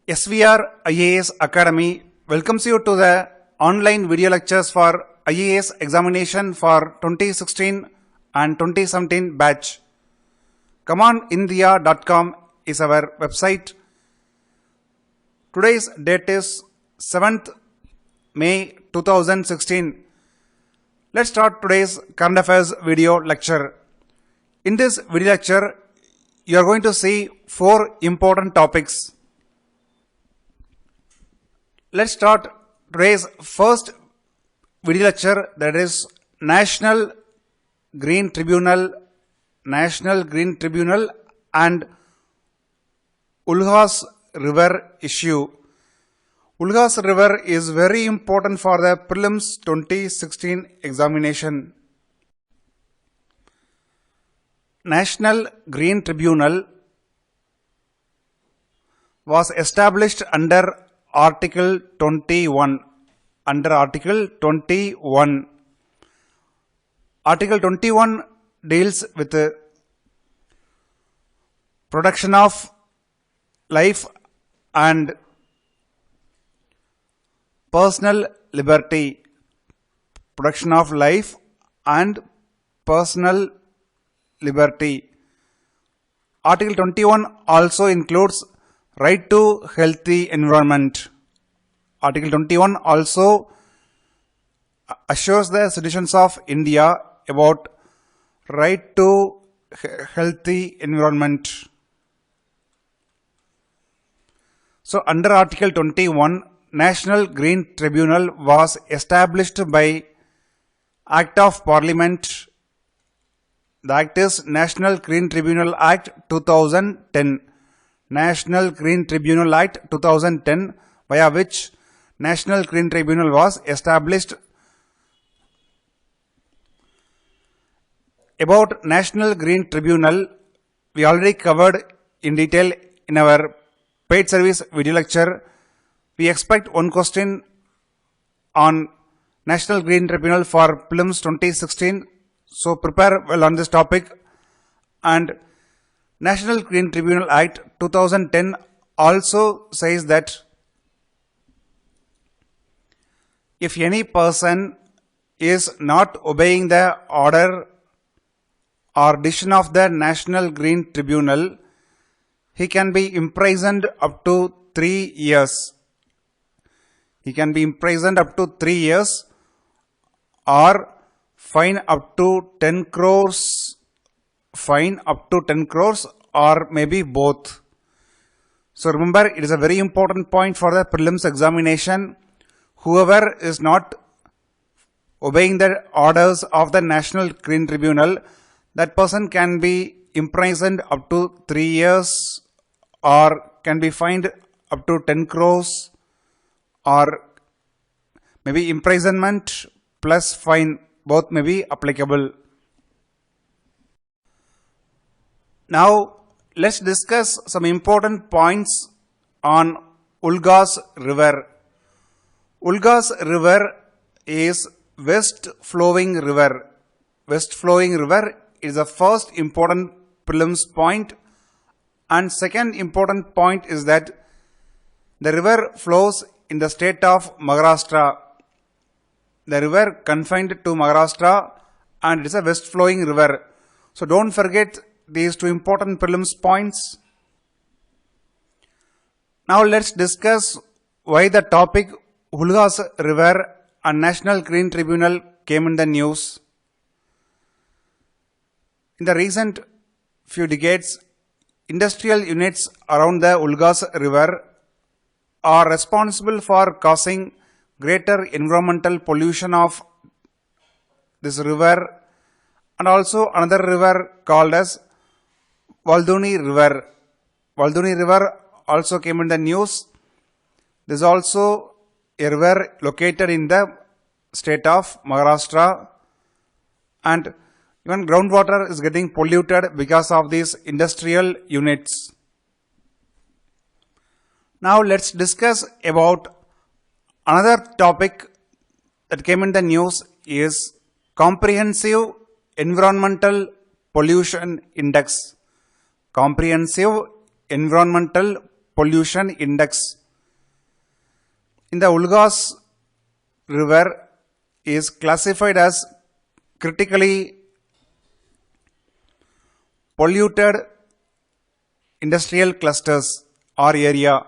SVR IAS Academy welcomes you to the online video lectures for IAS examination for 2016 and 2017 batch. ComeOnIndia.com is our website. Today's date is 7th May 2016. Let's start today's current affairs video lecture. In this video lecture, you are going to see 4 important topics. Let's start today's first video lecture, that is National Green Tribunal and Ulhas River issue. Ulhas River is very important for the prelims 2016 examination. National Green Tribunal was established under Article 21. Article 21 deals with the protection of life and personal liberty. Protection of life and personal liberty. Article 21 also includes right to healthy environment. Article 21 also assures the citizens of India about right to healthy environment. So under Article 21, National Green Tribunal was established by Act of Parliament. The Act is National Green Tribunal Act 2010. National Green Tribunal Act 2010, via which National Green Tribunal was established. About National Green Tribunal, we already covered in detail in our paid service video lecture. We expect one question on National Green Tribunal for prelims 2016. So prepare well on this topic. And National Green Tribunal Act 2010 also says that if any person is not obeying the order or decision of the National Green Tribunal, he can be imprisoned up to 3 years. He can be imprisoned up to 3 years or fine up to 10 crores. Fine up to 10 crores or maybe both. So remember, it is a very important point for the prelims examination. Whoever is not obeying the orders of the National Green Tribunal, that person can be imprisoned up to 3 years or can be fined up to 10 crores or maybe imprisonment plus fine, both may be applicable. Now let's discuss some important points on Ulhas River. Ulhas River is west flowing river. West flowing river is the first important prelims point, and second important point is that the river flows in the state of Maharashtra. The river confined to Maharashtra and it is a west flowing river. So don't forget these 2 important prelims points. Now let's discuss why the topic Ulhas River and National Green Tribunal came in the news. In the recent few decades, industrial units around the Ulhas River are responsible for causing greater environmental pollution of this river and also another river called as Valduni River. Valduni River also came in the news. This is also a river located in the state of Maharashtra, and even groundwater is getting polluted because of these industrial units. Now let's discuss about another topic that came in the news is Comprehensive Environmental Pollution Index. Comprehensive Environmental Pollution Index. In the Ulgas River is classified as critically polluted industrial clusters or area.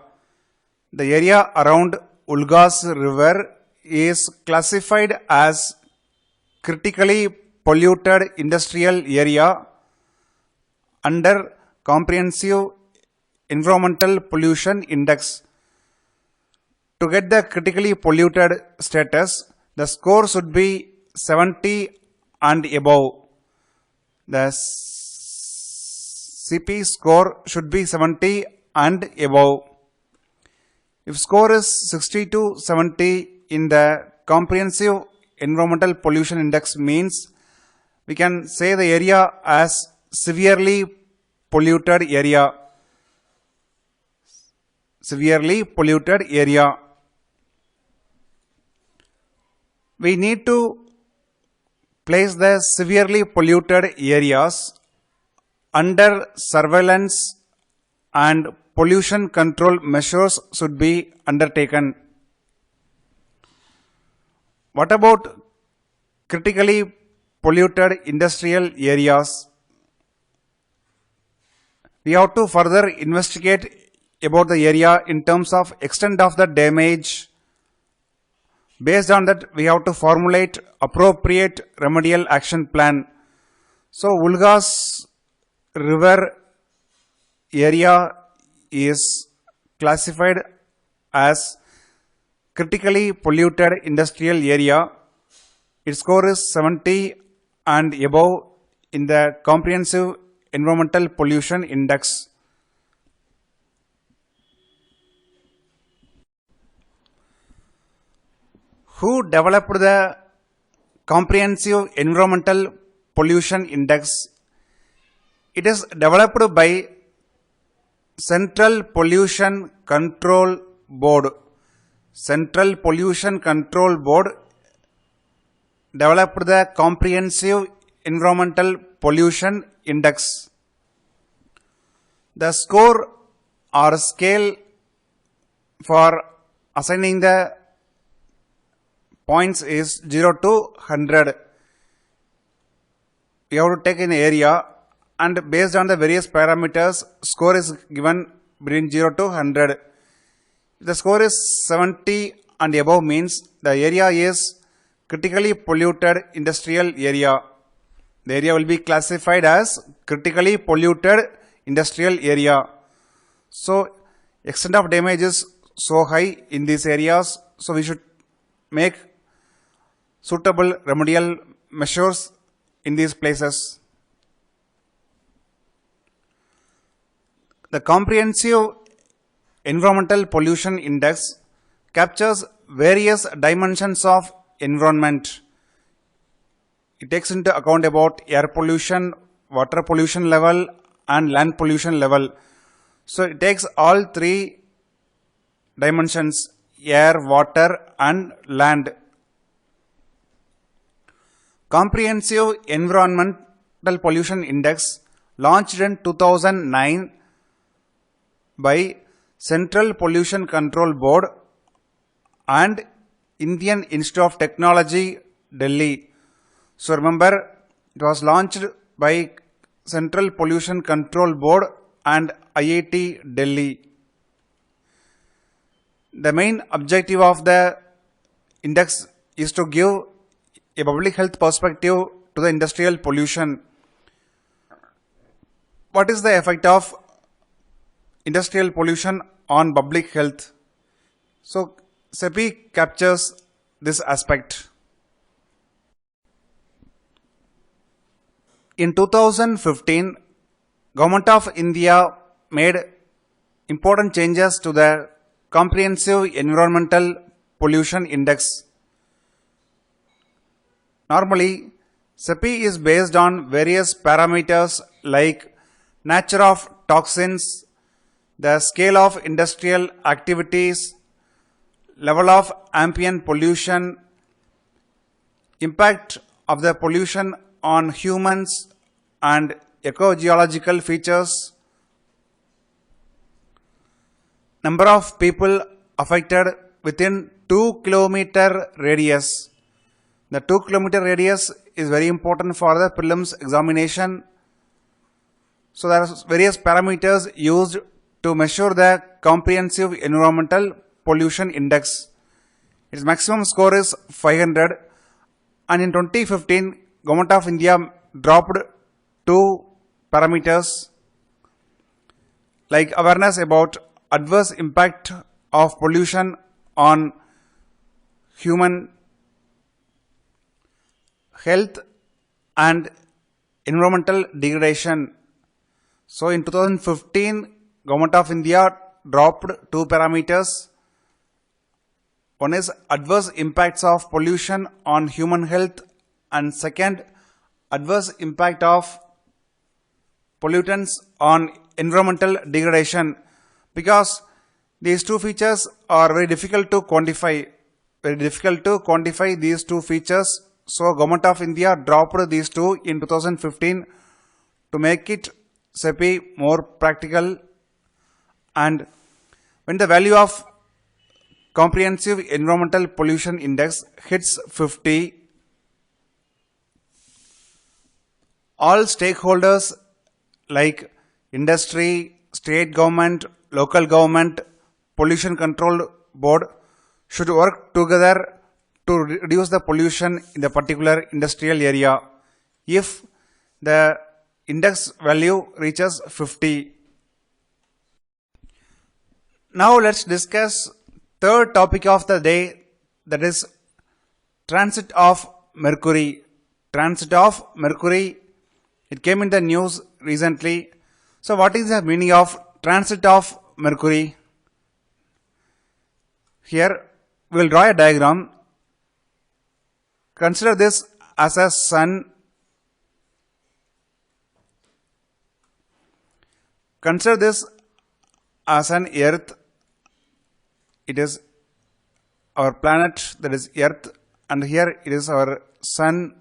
The area around Ulgas River is classified as critically polluted industrial area under Comprehensive Environmental Pollution Index. To get the critically polluted status, the score should be 70 and above. The CP score should be 70 and above. If score is 60 to 70 in the Comprehensive Environmental Pollution Index means we can say the area as severely polluted area. Severely polluted area. We need to place the severely polluted areas under surveillance and pollution control measures should be undertaken. What about critically polluted industrial areas? We have to further investigate about the area in terms of extent of the damage. Based on that, we have to formulate appropriate remedial action plan. So, Ulgas River area is classified as critically polluted industrial area. Its score is 70 and above in the Comprehensive Environmental Pollution Index. Who developed the Comprehensive Environmental Pollution Index? It is developed by Central Pollution Control Board. Central Pollution Control Board developed the Comprehensive Environmental Pollution Index. The score or scale for assigning the points is 0 to 100. We have to take an area and based on the various parameters, score is given between 0 to 100. If the score is 70 and above means the area is critically polluted industrial area. The area will be classified as critically polluted industrial area. So, extent of damage is so high in these areas, so we should make suitable remedial measures in these places. The Comprehensive Environmental Pollution Index captures various dimensions of environment. It takes into account about air pollution, water pollution level and land pollution level. So, it takes all three dimensions: air, water and land. Comprehensive Environmental Pollution Index launched in 2009 by Central Pollution Control Board and Indian Institute of Technology, Delhi. So remember, it was launched by Central Pollution Control Board and IIT Delhi. The main objective of the index is to give a public health perspective to the industrial pollution. What is the effect of industrial pollution on public health? So, CEPI captures this aspect. In 2015, Government of India made important changes to the Comprehensive Environmental Pollution Index. Normally, CEPI is based on various parameters like nature of toxins, the scale of industrial activities, level of ambient pollution, impact of the pollution on humans and ecogeological features. number of people affected within 2 kilometer radius. The 2 kilometer radius is very important for the prelims examination. So there are various parameters used to measure the comprehensive environmental pollution index. Its maximum score is 500, and in 2015 Government of India dropped 2 parameters like awareness about adverse impact of pollution on human health and environmental degradation. So in 2015 Government of India dropped 2 parameters. One is adverse impacts of pollution on human health, and second, adverse impact of pollutants on environmental degradation, because these 2 features are very difficult to quantify. These 2 features. So Government of India dropped these 2 in 2015 to make it CEPI more practical. And when the value of comprehensive environmental pollution index hits 50, all stakeholders like industry, state government, local government, pollution control board should work together to reduce the pollution in the particular industrial area if the index value reaches 50. Now let's discuss third topic of the day, that is transit of mercury. Transit of mercury, it came in the news recently. So what is the meaning of transit of mercury? Here we will draw a diagram. Consider this as a sun. Consider this as an earth. It is our planet, that is earth, and here it is our sun.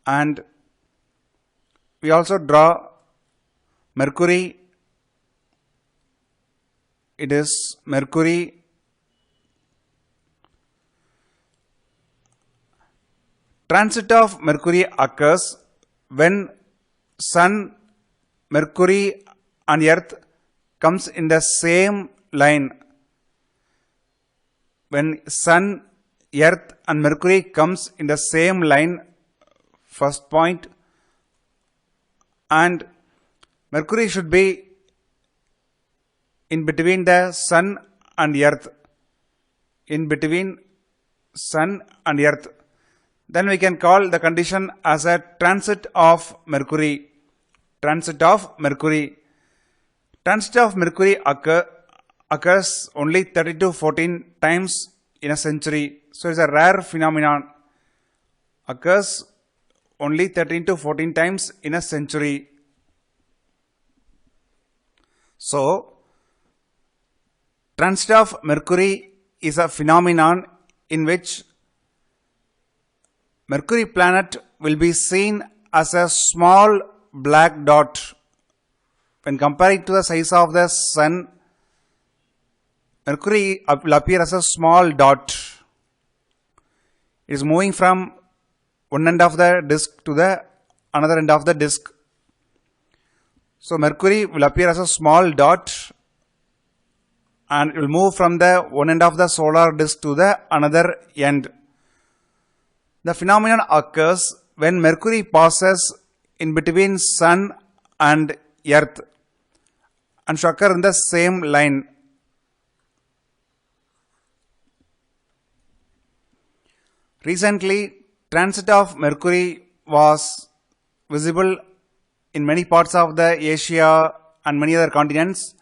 And we also draw mercury. It is mercury. Transit of mercury occurs when sun, mercury and earth comes in the same line. When sun, earth and mercury comes in the same line, first point, and mercury should be in between the sun and earth, in between sun and earth, then we can call the condition as a transit of mercury. Transit of mercury. Transit of mercury occurs only 30 to 14 times in a century. So it's a rare phenomenon. Occurs only 13 to 14 times in a century. So transit of mercury is a phenomenon in which Mercury planet will be seen as a small black dot. When comparing to the size of the sun, Mercury will appear as a small dot. It is moving from one end of the disk to the another end of the disk. So Mercury will appear as a small dot and it will move from the one end of the solar disk to the another end. The phenomenon occurs when Mercury passes in between Sun and Earth and should occur in the same line. Recently, transit of Mercury was visible in many parts of the Asia and many other continents.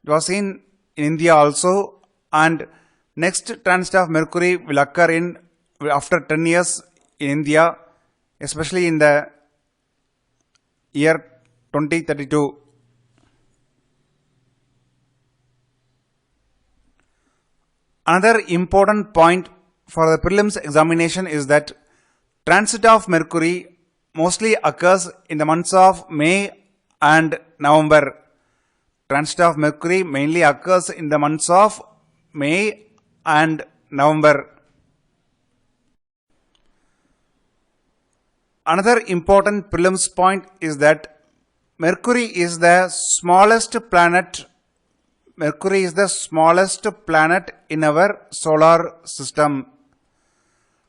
It was seen in India also, and next transit of Mercury will occur after 10 years in India, especially in the year 2032. Another important point for the prelims examination is that transit of Mercury mostly occurs in the months of May and November. Transit of Mercury mainly occurs in the months of May and November. Another important prelims point is that Mercury is the smallest planet. Mercury is the smallest planet in our solar system.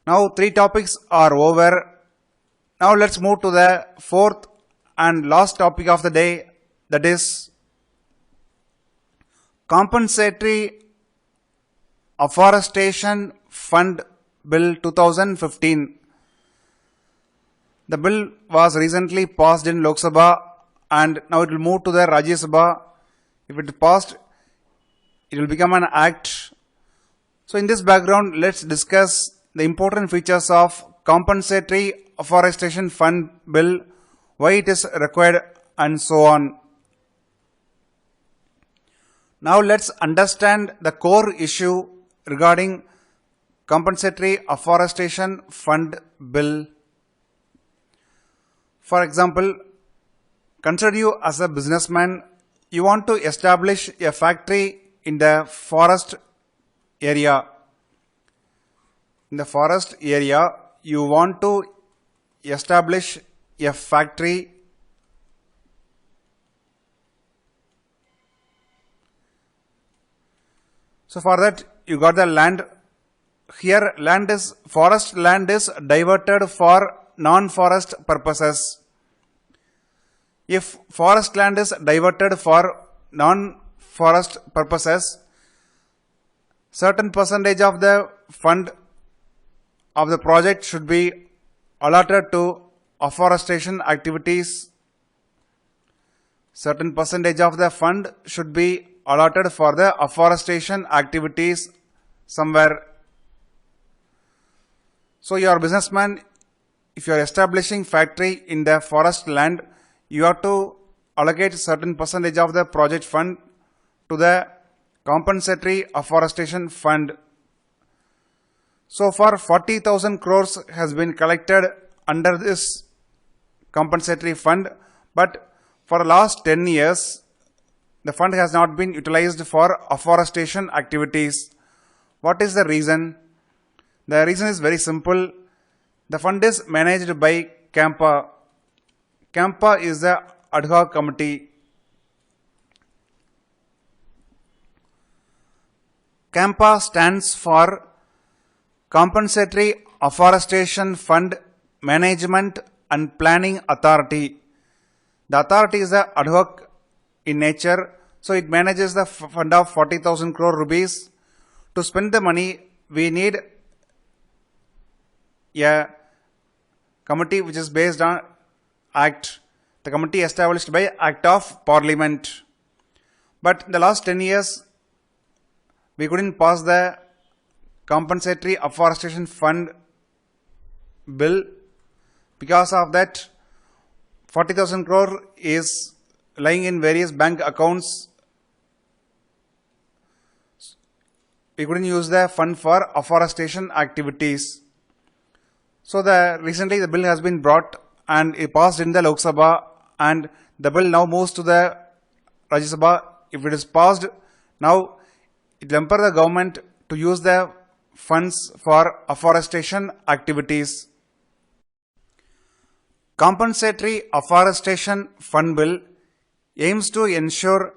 Now 3 topics are over. Now let's move to the fourth and last topic of the day, that is Compensatory Afforestation Fund Bill 2015. The bill was recently passed in Lok Sabha and now it will move to the Rajya Sabha. If it is passed, it will become an act. So in this background, let's discuss the important features of Compensatory Afforestation Fund Bill, why it is required and so on. Now let's understand the core issue regarding Compensatory Afforestation Fund Bill. For example, consider you as a businessman, you want to establish a factory in the forest area. In the forest area, you want to establish a factory. So for that, you got the land. Here, forest land is diverted for non-forest purposes. If forest land is diverted for non-forest purposes, certain percentage of the fund of the project should be allotted to afforestation activities. Certain percentage of the fund should be allotted for the afforestation activities somewhere. So you are a businessman, if you are establishing factory in the forest land, you have to allocate certain percentage of the project fund to the Compensatory Afforestation Fund. So far 40,000 crores has been collected under this compensatory fund, but for the last 10 years, the fund has not been utilized for afforestation activities. What is the reason? The reason is very simple. The fund is managed by CAMPA. CAMPA is the ad hoc committee. CAMPA stands for Compensatory Afforestation Fund Management and Planning Authority. The authority is the ad hoc in nature, so it manages the fund of 40,000 crore rupees. To spend the money, we need a committee which is based on Act, the committee established by Act of Parliament. But in the last 10 years, we couldn't pass the Compensatory Afforestation Fund Bill. Because of that, 40,000 crore is lying in various bank accounts. We couldn't use the fund for afforestation activities. So recently the bill has been brought and it passed in the Lok Sabha, and the bill now moves to the Rajya Sabha. If it is passed, now it will empower the government to use the funds for afforestation activities. Compensatory Afforestation Fund Bill aims to ensure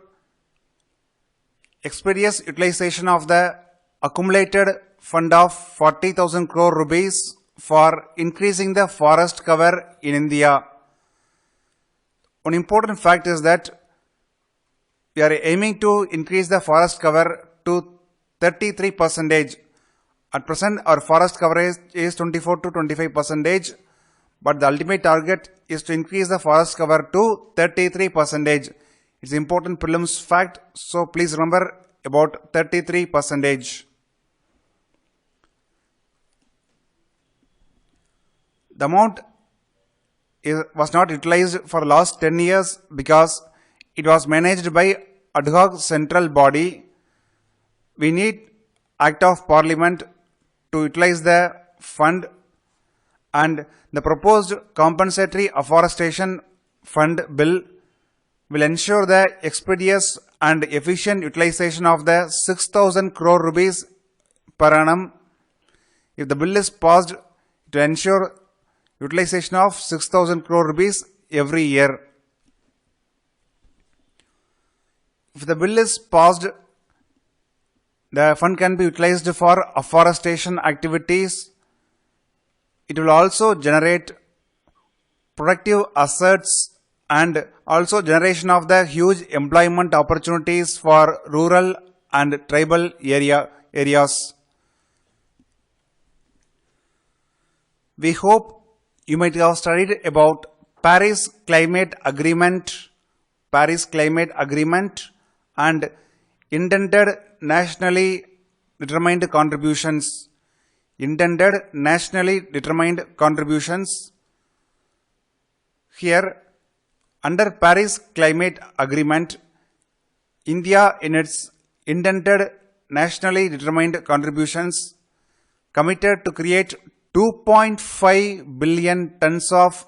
expeditious utilization of the accumulated fund of 40,000 crore rupees for increasing the forest cover in India. One important fact is that we are aiming to increase the forest cover to 33%. At present, our forest coverage is 24 to 25%, but the ultimate target is to increase the forest cover to 33%. It's an important prelims fact, so please remember about 33%. The amount was not utilized for the last 10 years because it was managed by ad hoc central body. We need Act of Parliament to utilize the fund, and the proposed Compensatory Afforestation Fund Bill will ensure the expeditious and efficient utilization of the 6,000 crore rupees per annum. If the bill is passed, to ensure utilization of 6,000 crore rupees every year. If the bill is passed, the fund can be utilized for afforestation activities. It will also generate productive assets and also generation of the huge employment opportunities for rural and tribal areas. We hope you might have studied about Paris Climate Agreement and intended nationally determined contributions. Here, under Paris Climate Agreement, India in its intended nationally determined contributions committed to create 2.5 billion tons of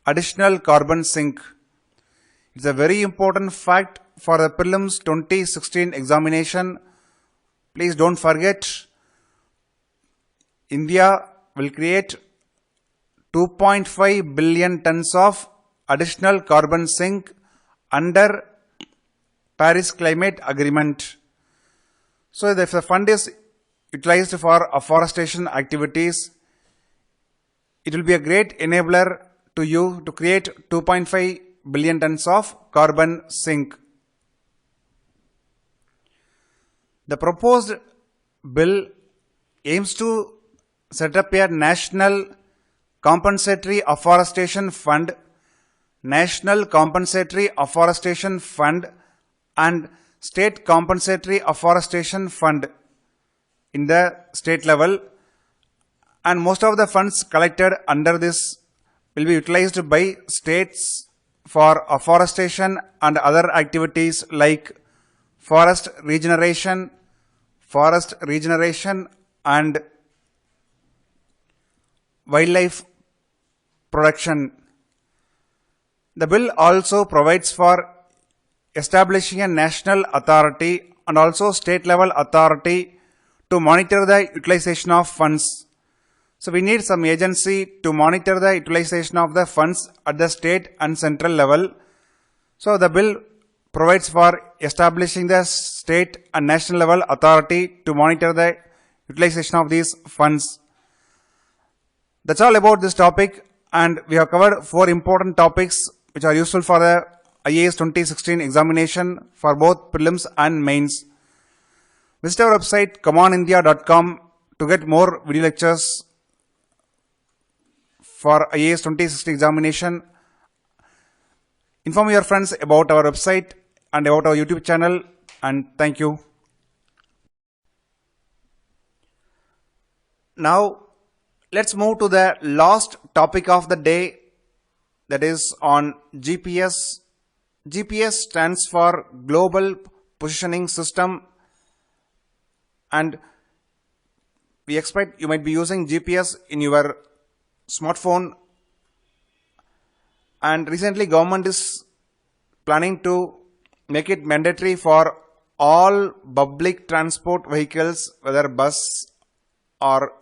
additional carbon sink. It's a very important fact for the prelims 2016 examination. Please don't forget, India will create 2.5 billion tons of additional carbon sink under Paris Climate Agreement. So if the fund is utilized for afforestation activities, it will be a great enabler to you to create 2.5 billion tons of carbon sink. The proposed bill aims to set up a national compensatory afforestation fund, and state compensatory afforestation fund in the state level, and most of the funds collected under this will be utilized by states for afforestation and other activities like forest regeneration and wildlife protection. The bill also provides for establishing a national authority and also state level authority to monitor the utilization of funds. So we need some agency to monitor the utilization of the funds at the state and central level. So the bill provides for establishing the state and national level authority to monitor the utilization of these funds. That's all about this topic, and we have covered 4 important topics which are useful for the IAS 2016 examination for both prelims and mains. Visit our website commandindia.com to get more video lectures for IAS 2016 examination. Inform your friends about our website and about our YouTube channel, and thank you. Now let's move to the last topic of the day, that is on GPS. GPS stands for Global Positioning System, and we expect you might be using GPS in your smartphone, and recently government is planning to make it mandatory for all public transport vehicles, whether bus or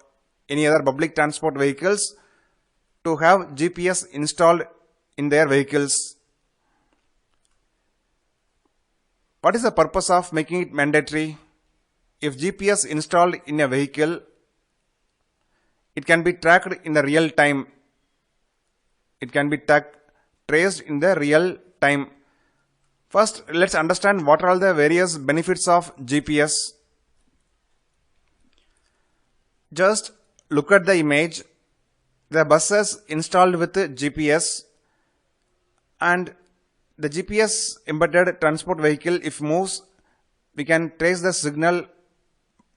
any other public transport vehicles, to have GPS installed in their vehicles. What is the purpose of making it mandatory? If GPS installed in a vehicle, it can be tracked in the real time. Traced in the real time. First, let's understand what are all the various benefits of GPS. Just look at the image. The bus is installed with GPS, and the GPS embedded transport vehicle, if moves, we can trace the signal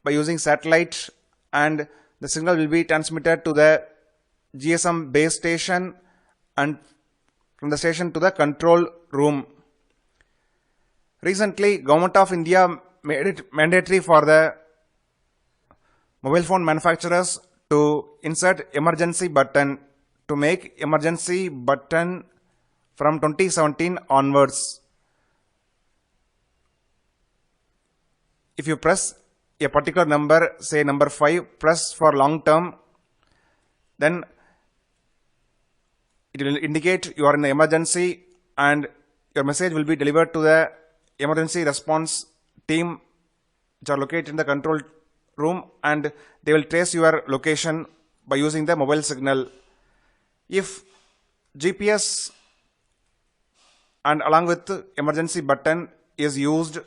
by using satellite, and the signal will be transmitted to the GSM base station and from the station to the control room. Recently, Government of India made it mandatory for the mobile phone manufacturers to insert emergency button, to make emergency button from 2017 onwards. If you press a particular number, say number 5, press for long term, then it will indicate you are in an emergency and your message will be delivered to the emergency response team which are located in the control room, and they will trace your location by using the mobile signal. If GPS and along with emergency button is used